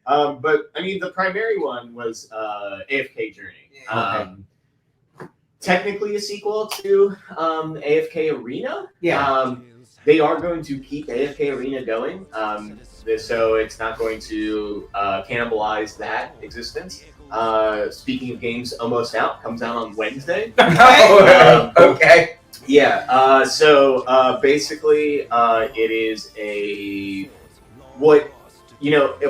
But I mean, the primary one was AFK Journey. Okay. Technically a sequel to AFK Arena. Yeah. They are going to keep AFK Arena going, so it's not going to cannibalize that existence. Speaking of games almost out, comes out on Wednesday. Okay. Yeah, so basically it is a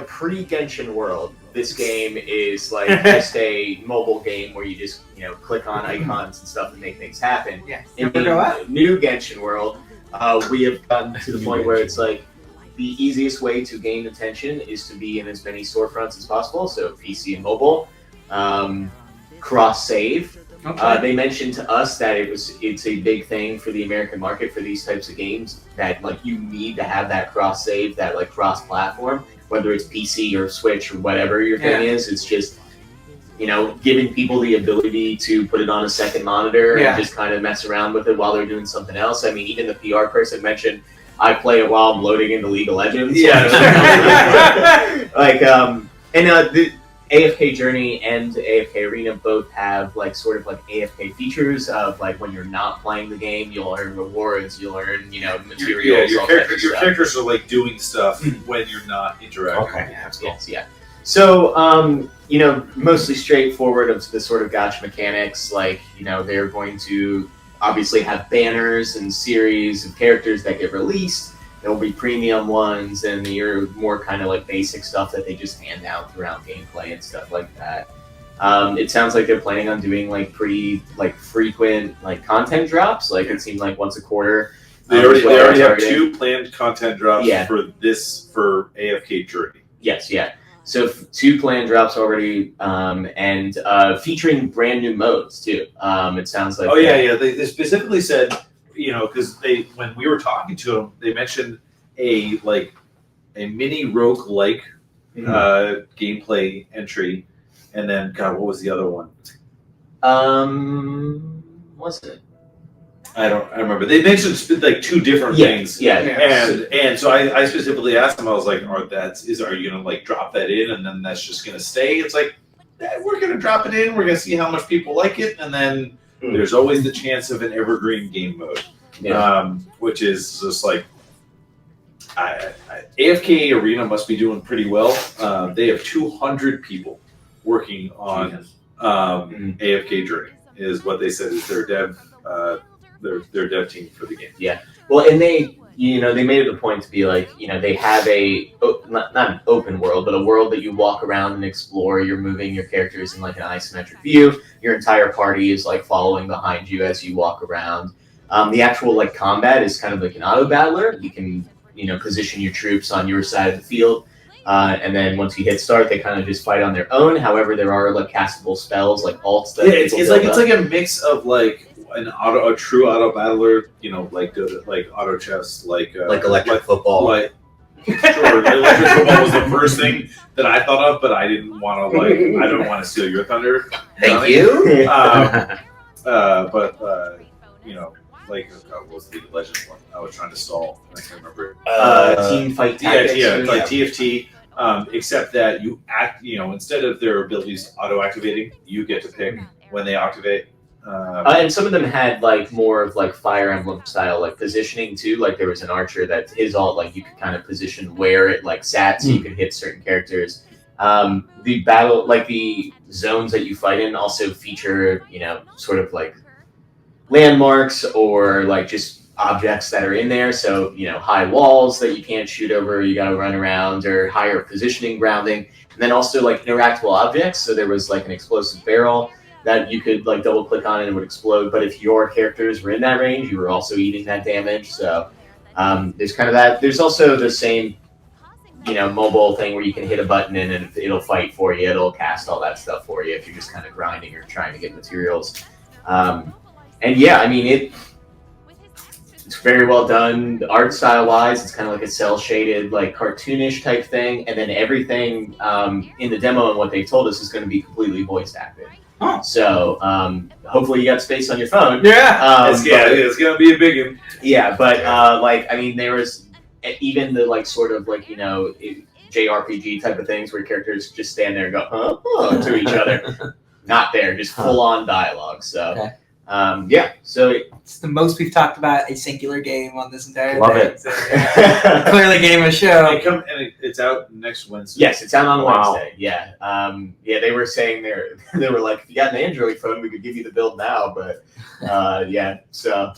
pre-Genshin world. This game is like just a mobile game where you just click on icons and stuff and make things happen. Yeah. In the new Genshin world, we have gotten to the point where it's like the easiest way to gain attention is to be in as many storefronts as possible. So PC and mobile, cross save. Okay. They mentioned to us that it's a big thing for the American market for these types of games that like you need to have that cross save, that like cross platform, whether it's PC or Switch or whatever your thing is. It's just giving people the ability to put it on a second monitor and just kind of mess around with it while they're doing something else. I mean, even the PR person mentioned I play it while I'm loading into League of Legends. Yeah. The AFK Journey and AFK Arena both have like sort of like AFK features of like when you're not playing the game, you'll earn rewards, you'll earn materials. Your characters are like doing stuff when you're not interacting. Okay. Yes, yeah. So mostly straightforward of the sort of gacha mechanics. Like they're going to obviously have banners and series of characters that get released. There will be premium ones, and your more kind of like basic stuff that they just hand out throughout gameplay and stuff like that. It sounds like they're planning on doing like pretty like frequent like content drops. Like it seemed like once a quarter. They already have 2 planned content drops for AFK Journey. Yes, yeah. So 2 planned drops already, and featuring brand new modes too. It sounds like. Oh yeah. They specifically said. Because when we were talking to them, they mentioned a mini rogue-like gameplay entry, and then what was the other one? What's it? I remember. They mentioned like 2 different things. Yeah. And so I specifically asked them. I was like, "Are you gonna like drop that in, and then that's just gonna stay?" It's like we're gonna drop it in. We're gonna see how much people like it, and then. There's always the chance of an evergreen game mode, which is just like AFK Arena must be doing pretty well. They have 200 people working on AFK Journey, is what they said is their dev team for the game. Yeah, well, and they made it a point to be like they have not an open world, but a world that you walk around and explore. You're moving your characters in like an isometric view. Your entire party is like following behind you as you walk around. The actual like combat is kind of like an auto-battler. You can position your troops on your side of the field, and then once you hit start, they kind of just fight on their own. However, there are like castable spells like ults that it's like a mix of like a true auto-battler, like auto chess, like electric football. Sure, electric football was the first thing that I thought of, but I didn't want to I don't want to steal your thunder. Thank you. What was the legend one? I was trying to stall. I can't remember. Team fight tactics. Like TFT. Except that you instead of their abilities auto-activating, you get to pick when they activate. And some of them had like more of like Fire Emblem style like positioning too. Like there was an archer that his ult like you could kind of position where it like sat so you could hit certain characters. The battle like the zones that you fight in also feature sort of like landmarks or like just objects that are in there. So high walls that you can't shoot over, you got to run around, or higher positioning grounding, and then also like interactable objects. So there was like an explosive barrel that you could like double click on and it would explode. But if your characters were in that range, you were also eating that damage. So there's kind of that. There's also the same, mobile thing where you can hit a button and it'll fight for you. It'll cast all that stuff for you if you're just kind of grinding or trying to get materials. And yeah, I mean, it's very well done. The art style wise, it's kind of like a cell shaded, like cartoonish type thing. And then everything in the demo and what they told us is going to be completely voice acted. Oh. So hopefully you got space on your phone. Yeah, it's gonna be a big one. Yeah, but there was even the like sort of like JRPG type of things where characters just stand there and go huh to each other. Not there, just full on dialogue. So Okay. yeah, so It's the most we've talked about a singular game on this entire Love thing. it. So, clearly, game of show. It's out next Wednesday. yes, it's out on Wow. Wednesday. Yeah, yeah, they were saying they were like, if you got an Android phone, we could give you the build now, but yeah, so